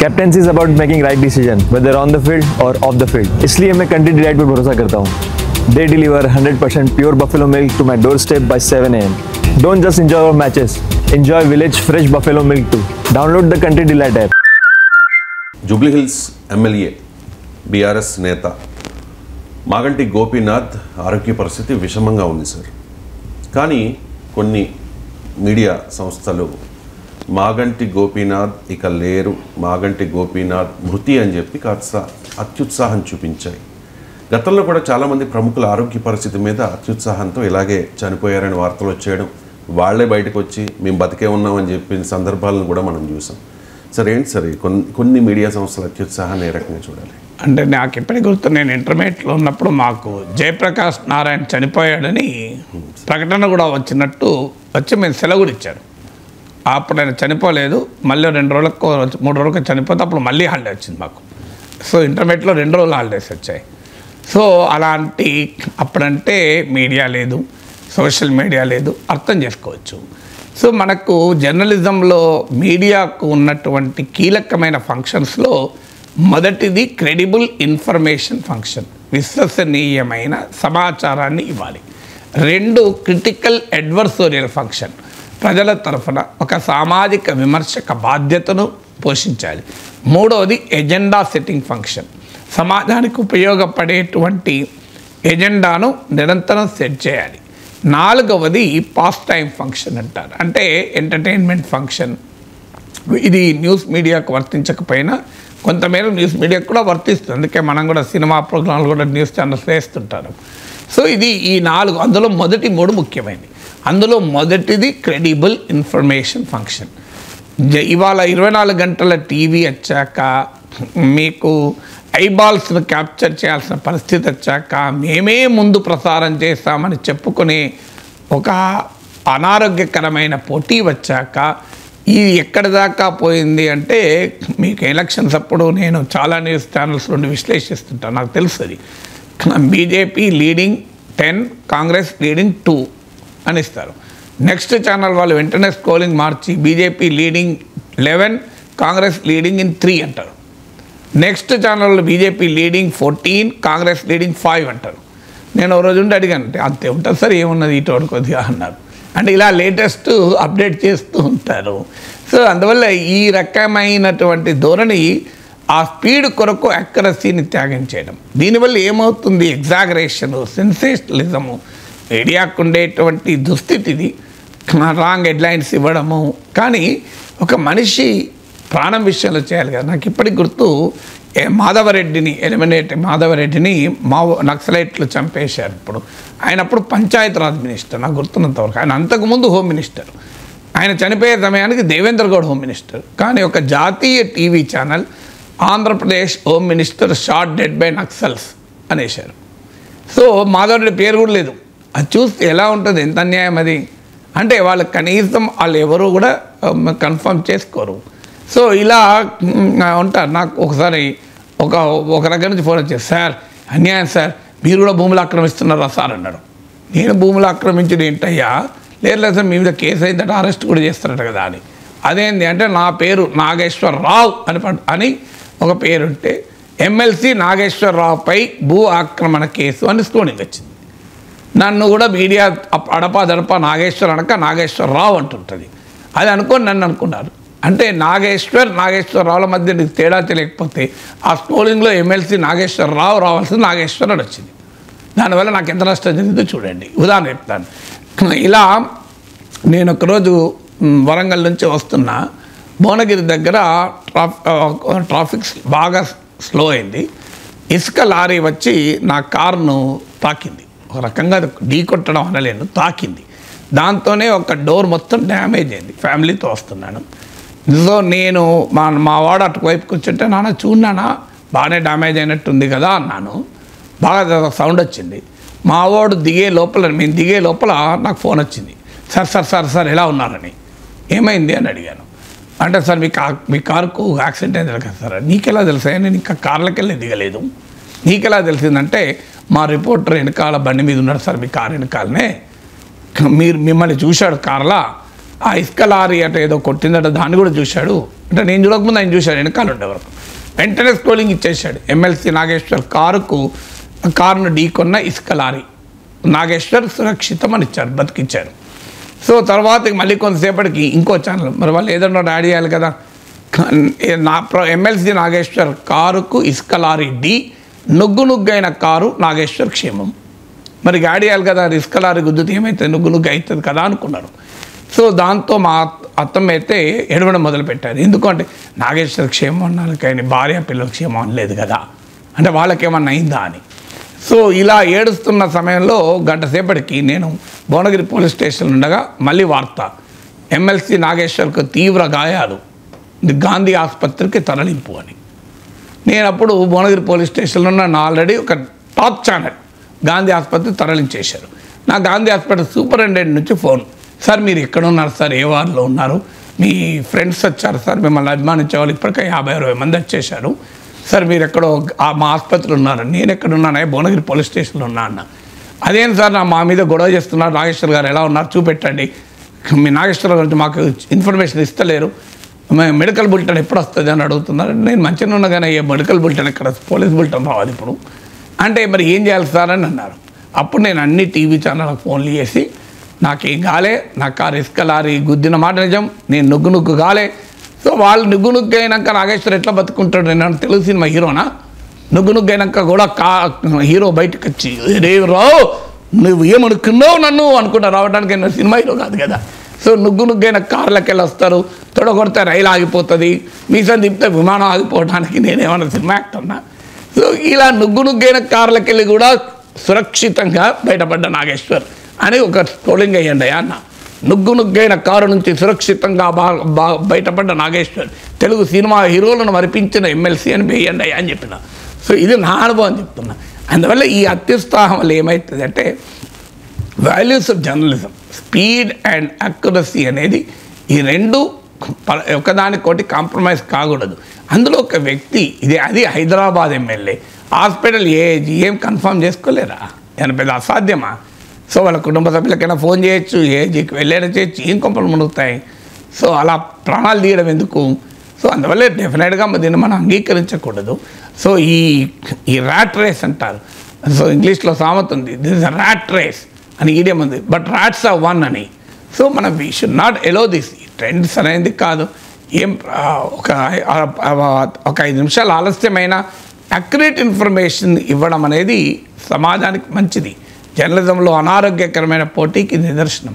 Captaincy is about making right decision whether on the field और of the field, इसलिए मैं country delight पर भरोसा करता हूँ। They deliver 100% pure buffalo milk to my doorstep by 7 AM. Don't just enjoy our matches, enjoy village fresh buffalo milk too. Download the Country Delight app. Jubilee hills MLA BRS నేత మాగంటి గోపీనాథ్ ఆరోగ్య పరిస్థితి విషమంగా ఉంది sir. కానీ కొన్ని media సంస్థలు మాగంటి గోపీనాథ్ ఇక లేరు, మాగంటి గోపీనాథ్ మృతి అని చెప్పి కాస్త అత్యుత్సాహం చూపించాయి. గతంలో కూడా చాలామంది ప్రముఖుల ఆరోగ్య పరిస్థితి మీద అత్యుత్సాహంతో ఇలాగే చనిపోయారని వార్తలు వచ్చేయడం, వాళ్లే బయటకు వచ్చి మేము బతికే ఉన్నామని చెప్పిన సందర్భాలను కూడా మనం చూసాం. సార్ ఏంటి సార్ కొన్ని మీడియా సంస్థల అత్యుత్సాహాన్ని ఏ రకంగా చూడాలి? అంటే నాకు ఎప్పటికీ గుర్తు, నేను ఇంటర్మీడియట్లో ఉన్నప్పుడు మాకు జయప్రకాష్ నారాయణ చనిపోయాడని ప్రకటన కూడా వచ్చినట్టు వచ్చి మేము సెలవు కూడా ఇచ్చారు. అప్పుడు ఆయన చనిపోలేదు, మళ్ళీ 2 రోజులకు 3 రోజులకు చనిపోతే అప్పుడు మళ్ళీ హాలిడే వచ్చింది మాకు. సో ఇంటర్మీడియట్లో 2 రోజులు హాలిడేస్ వచ్చాయి. సో అలాంటి అప్పుడంటే మీడియా లేదు, సోషల్ మీడియా లేదు, అర్థం చేసుకోవచ్చు. సో మనకు జర్నలిజంలో మీడియాకు ఉన్నటువంటి కీలకమైన ఫంక్షన్స్లో మొదటిది క్రెడిబుల్ ఇన్ఫర్మేషన్ ఫంక్షన్, విశ్వసనీయమైన సమాచారాన్ని ఇవ్వాలి. 2 క్రిటికల్ అడ్వర్సోరియల్ ఫంక్షన్, ప్రజల తరఫున ఒక సామాజిక విమర్శక బాధ్యతను పోషించాలి. 3వది ఎజెండా సెట్టింగ్ ఫంక్షన్, సమాజానికి ఉపయోగపడేటువంటి ఎజెండాను నిరంతరం సెట్ చేయాలి. 4వది పాస్ టైం ఫంక్షన్ అంటారు, అంటే ఎంటర్టైన్మెంట్ ఫంక్షన్. ఇది న్యూస్ మీడియాకు వర్తించకపోయినా కొంతమేర న్యూస్ మీడియాకు కూడా వర్తిస్తుంది, అందుకే మనం కూడా సినిమా ప్రోగ్రాంలు కూడా న్యూస్ ఛానల్స్ వేస్తుంటారు. సో ఇది ఈ 4, అందులో మొదటి 3 ముఖ్యమైనవి. అందులో మొదటిది క్రెడిబుల్ ఇన్ఫర్మేషన్ ఫంక్షన్. ఇవాళ 24 గంటల టీవీ వచ్చాక, మీకు ఐబాల్స్ను క్యాప్చర్ చేయాల్సిన పరిస్థితి వచ్చాక, మేమే ముందు ప్రసారం చేస్తామని చెప్పుకునే ఒక అనారోగ్యకరమైన పోటీ వచ్చాక ఇది ఎక్కడి దాకా పోయింది అంటే, మీకు ఎలక్షన్స్ అప్పుడు నేను చాలా న్యూస్ ఛానల్స్ నుండి విశ్లేషిస్తుంటాను, నాకు తెలుస్తుంది. బీజేపీ లీడింగ్ 10, కాంగ్రెస్ లీడింగ్ 2 అని ఇస్తారు. నెక్స్ట్ ఛానల్ వాళ్ళు వెంటనే స్కోలింగ్ మార్చి BJP leading 11, Congress leading in 3 అంటారు. నెక్స్ట్ ఛానల్లో బీజేపీ లీడింగ్ 14, కాంగ్రెస్ లీడింగ్ 5 అంటారు. నేను ఓ రోజు ఉండి అడిగాను, అంటే అంతే ఉంటుంది సార్, ఏమున్నది ఇటు కొద్దిగా అన్నారు. అంటే ఇలా లేటెస్ట్ అప్డేట్ చేస్తూ ఉంటారు. సో అందువల్ల ఈ రకమైనటువంటి ధోరణి ఆ స్పీడ్ కొరకు అక్యురసీని త్యాగం చేయడం, దీనివల్ల ఏమవుతుంది, ఎగ్జాగరేషను, సెన్సేషనలిజము, మీడియాకు ఉండేటువంటి దుస్థితిది, రాంగ్ హెడ్లైన్స్ ఇవ్వడము. కానీ ఒక మనిషి ప్రాణం విషయంలో చేయాలి కదా. నాకు ఇప్పటికి గుర్తు, మాధవరెడ్డిని మాధవరెడ్డిని నక్సలైట్లు చంపేశారు. ఇప్పుడు ఆయన అప్పుడు పంచాయతీరాజ్ మినిస్టర్, నాకు గుర్తున్నంతవరకు. ఆయన అంతకుముందు హోమ్ మినిస్టర్. ఆయన చనిపోయే సమయానికి దేవేంద్ర గౌడ్ హోమ్ మినిస్టర్. కానీ ఒక జాతీయ TV channel Andhra Pradesh home minister shot dead by Naxals అనేశారు. సో మాధవరెడ్డి పేరు కూడా లేదు. అది చూస్తే ఎలా ఉంటుంది, ఎంత అన్యాయం అది. అంటే వాళ్ళకి కనీసం వాళ్ళు ఎవరు కూడా కన్ఫర్మ్ చేసుకోరు. సో ఇలా ఉంటారు. నాకు ఒకసారి ఒక దగ్గర నుంచి ఫోన్ వచ్చేది, సార్ అన్యాయం సార్, మీరు కూడా భూములు ఆక్రమిస్తున్నారా సార్ అన్నాడు. నేను భూములు ఆక్రమించడం ఏంటయ్యా, లేదు సార్ మీ మీద కేసు అయిందంటే అరెస్ట్ కూడా చేస్తారట కదా అని. అదేంటి అంటే, నా పేరు నాగేశ్వరరావు అని ఒక పేరుంటే ఎమ్మెల్సీ నాగేశ్వరరావుపై భూ ఆక్రమణ కేసు అని స్టోనింగ్ వచ్చింది. నన్ను కూడా మీడియా అడపా నాగేశ్వర్ అనక నాగేశ్వరరావు అంటుంటుంది. అది అనుకొని నన్ను అనుకున్నారు. అంటే నాగేశ్వరరావుల మధ్య నీకు తేడా తెలియకపోతే ఆ స్కోలింగ్లో ఎమ్మెల్సీ నాగేశ్వరరావు రావాల్సింది నాగేశ్వర్ అని వచ్చింది. దానివల్ల నాకు ఎంత నష్టం జరిగిందో చూడండి. ఉదాహరణ చెప్తాను. ఇలా నేను ఒకరోజు వరంగల్ నుంచి వస్తున్నా, భువనగిరి దగ్గర ట్రాఫిక్ బాగా స్లో అయింది. ఇసుక లారీ వచ్చి నా కారును తాకింది. ఒక రకంగా ఢీ కొట్టడం అనలేను, తాకింది. దాంతోనే ఒక డోర్ మొత్తం డ్యామేజ్ అయింది. ఫ్యామిలీతో వస్తున్నాను. సో నేను మా వాడు అటువైపు కూర్చుంటే, నాన్న చూడనా బాగానే డ్యామేజ్ అయినట్టుంది కదా అన్నాను. బాగా సౌండ్ వచ్చింది. మా వాడు మేము దిగే లోపల నాకు ఫోన్ వచ్చింది. సార్ ఎలా ఉన్నారని. ఏమైంది అని అడిగాను. అంటే సార్ మీ కారుకు యాక్సిడెంట్ అయింది కదా సార్. నీకెలా తెలుసా? నేను ఇంకా కార్లకి వెళ్ళి దిగలేదు. నీకెలా తెలిసిందంటే, మా రిపోర్టర్ వెనకాల బండి మీద ఉన్నాడు సార్, మీ కారు వెనకాలనే. మిమ్మల్ని చూశాడు కార్లా, ఆ ఇసుక లారీ అట ఏదో కొట్టిందట, దాన్ని కూడా చూశాడు. అంటే నేను చూడకముందు ఆయన చూశాడు, వెనకాల ఉండే వరకు. వెంటనే స్క్రోలింగ్ ఇచ్చేసాడు. ఎమ్మెల్సీ నాగేశ్వర్ కారును ఢీకొన్న ఇసుక లారీ, నాగేశ్వర్ సురక్షితం అని ఇచ్చారు, బతికిచ్చారు. సో తర్వాత మళ్ళీ కొంతసేపటికి ఇంకో ఛానల్, మరి వాళ్ళు ఏదన్నా యాడ్ చేయాలి కదా, ఎమ్మెల్సీ నాగేశ్వర్ కారుకు ఇసుక లారీ ఢీ, నుగ్గైన కారు నాగేశ్వర్ క్షేమం. మరి యాడ్ చేయాలి కదా, ఇసుక లారీ గుద్దుతే ఏమైతుంది, నుగ్గు అవుతుంది కదా అనుకున్నారు. సో దాంతో మా అత్తమ్మ అయితే ఎడవడం మొదలుపెట్టారు. ఎందుకంటే నాగేశ్వర క్షేమం అన్నారు కానీ భార్య పిల్లల క్షేమం అనలేదు కదా, అంటే వాళ్ళకేమన్నా అయిందా అని. సో ఇలా ఏడుస్తున్న సమయంలో గంట సేపటికి నేను భువనగిరి పోలీస్ స్టేషన్ ఉండగా మళ్ళీ వార్త, ఎమ్మెల్సీ నాగేశ్వర్కు తీవ్ర గాయాలు, గాంధీ ఆసుపత్రికి తరలింపు అని. నేను అప్పుడు భువనగిరి పోలీస్ స్టేషన్లో ఉన్న ఆల్రెడీ ఒక టాప్ ఛానల్ గాంధీ ఆసుపత్రి తరలించేశారు. నా గాంధీ హాస్పిటల్ సూపరింటెండెంట్ నుంచి ఫోన్, సార్ మీరు ఎక్కడ ఉన్నారు సార్, ఏ వార్డులో ఉన్నారు, మీ ఫ్రెండ్స్ వచ్చారు సార్, మిమ్మల్ని అభిమానించే వాళ్ళు ఇప్పటికే 50-60 మంది వచ్చేసారు సార్, మీరు ఎక్కడో మా ఆసుపత్రిలో ఉన్నారు. నేను ఎక్కడున్నానే, భువనగిరి పోలీస్ స్టేషన్లో ఉన్నా అన్న. అదేం సార్ మా మీద గొడవ చేస్తున్నారు, నాగేశ్వర్ గారు ఎలా ఉన్నారు చూపెట్టండి, మీ నాగేశ్వర గురించి మాకు ఇన్ఫర్మేషన్ ఇస్తలేరు, మెడికల్ బులెటిన్ ఎప్పుడు వస్తుంది అని అడుగుతున్నారు. నేను మంచిగా ఉన్నా కానీ మెడికల్ బులెటిన్ ఎక్కడ, పోలీస్ బులెటిన్ రావాలి ఇప్పుడు అంటే, మరి ఏం చేయాలి సార్ అని అన్నారు. అప్పుడు నేను అన్ని టీవీ ఛానళ్ళకు ఫోన్లు చేసి, నాకేం కాలే, నా కారు ఇసుక లారీ గుద్దిన మాట నిజం, నేను నుగ్గు కాలే. సో వాళ్ళు నుగ్గు అయినాక నాగేశ్వర్ ఎట్లా బతుకుంటాడు, నేను తెలుగు సినిమా హీరోనా, నుగ్గు అయినాక కూడా హీరో బయటకు వచ్చి రావు నువ్వు ఏమనుకున్నావు నన్ను అనుకుంటా రావడానికి, నేను సినిమా హీరో కాదు కదా. సో నుగ్గునైన కార్లకి వెళ్ళి వస్తారు, తొడగొడితే రైలు ఆగిపోతుంది, మీసం తిప్పితే విమానం ఆగిపోవడానికి నేనేమన్నా సినిమా యాక్టర్నా. సో ఇలా నుగ్గునైన కార్లకి వెళ్ళి కూడా సురక్షితంగా బయటపడ్డ నాగేశ్వర్ అని ఒక ట్రోలింగ్ అయ్యండి అన్న. నుగ్గైన కారు నుంచి సురక్షితంగా బయటపడ్డ నాగేశ్వర్, తెలుగు సినిమా హీరోలను మరిపించిన ఎమ్మెల్సీ అని వేయండి అని చెప్పిన. సో ఇది నా అనుభవం చెప్తున్నా. అందువల్ల ఈ అత్యుత్సాహం వల్ల ఏమవుతుందంటే, values of journalism, speed and accuracy అనేది ఈ రెండు ఒకదానికోటి కాంప్రమైజ్ కాకూడదు. అందులో ఒక వ్యక్తి అది హైదరాబాద్ ఎమ్మెల్యే హాస్పిటల్ ఏం కన్ఫర్మ్ చేసుకోలేరా, ఏమైనా పెద్ద అసాధ్యమా? సో వాళ్ళ కుటుంబ సభ్యులకైనా ఫోన్ చేయొచ్చు, ఏజీకి వెళ్ళేలా చేయొచ్చు, ఏం కొంపలు మునుగుతాయి. సో అలా ప్రాణాలు తీయడం ఎందుకు? సో అందువల్ల డెఫినెట్గా దీన్ని మనం అంగీకరించకూడదు. సో ఈ ర్యాట్ రేస్ అంటారు. సో ఇంగ్లీష్లో సామెత ఉంది, this is a rat race అని ఈడియం ఉంది, బట్ ర్యాట్స్ ఆర్ వన్ అని. సో మనం we should not allow this. ఈ ట్రెండ్స్ అనేది కాదు, ఏం ఒక 5 నిమిషాలు ఆలస్యమైన అక్యురేట్ ఇన్ఫర్మేషన్ ఇవ్వడం అనేది సమాజానికి మంచిది. జర్నలిజంలో అనారోగ్యకరమైన పోటీకి నిదర్శనం.